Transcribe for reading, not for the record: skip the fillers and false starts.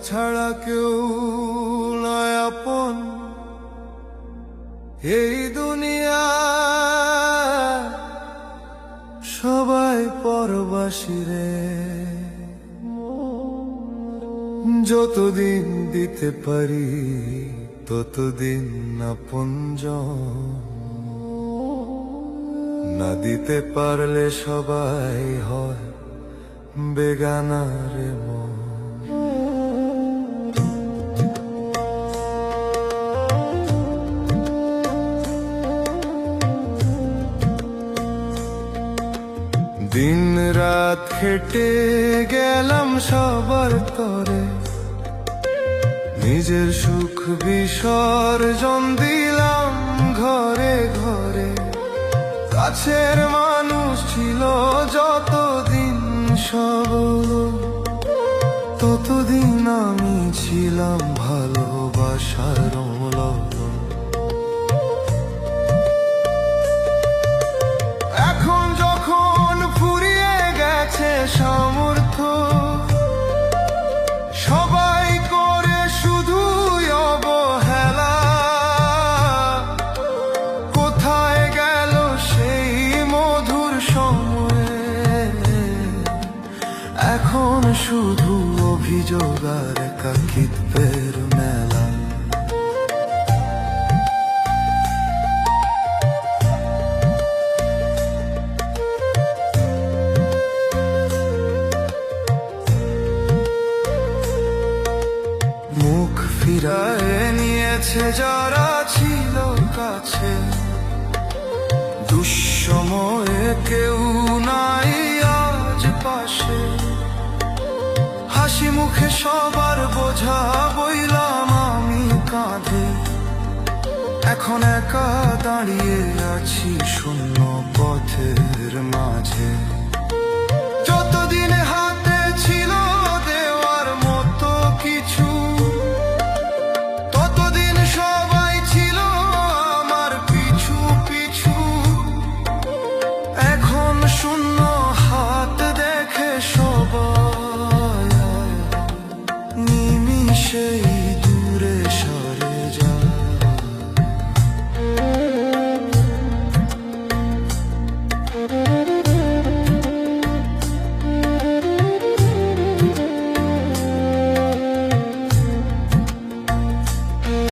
ছাড়া কেউ নয় আপন এই দুনিয়া, সবাই পরবাসী রে। যতদিন দিতে পারি ততদিন আপনজন, না দিতে পারলে সবাই হয় বেগানা রে মন। দিন রাত খেটে গেলাম সবার তরে, নিজের সুখ বিসর্জন দিলাম ঘরে ঘরে। কাছের মানুষ ছিল যতদিন সবল, ততদিন আমি ছিলাম ভালোবাসার অমূল্যবান। এখন যখন ফুরিয়ে গেছে সামর্থ্য, সবাই করে শুধুই অবহেলা। কোথায় গেল সেই মধুর সময়, এখন শুধু অভিযোগ আর একাকিত্বের মেলা। মুখ ফিরায় নিয়েছে যারা ছিল কাছে, দুঃসময়ে কেউ নাই আজ পাশে। হাসি মুখে সবার বোঝা বইলাম আমি কাঁধে, এখন একা দাঁড়িয়ে আছি শূন্য পথের মাঝে।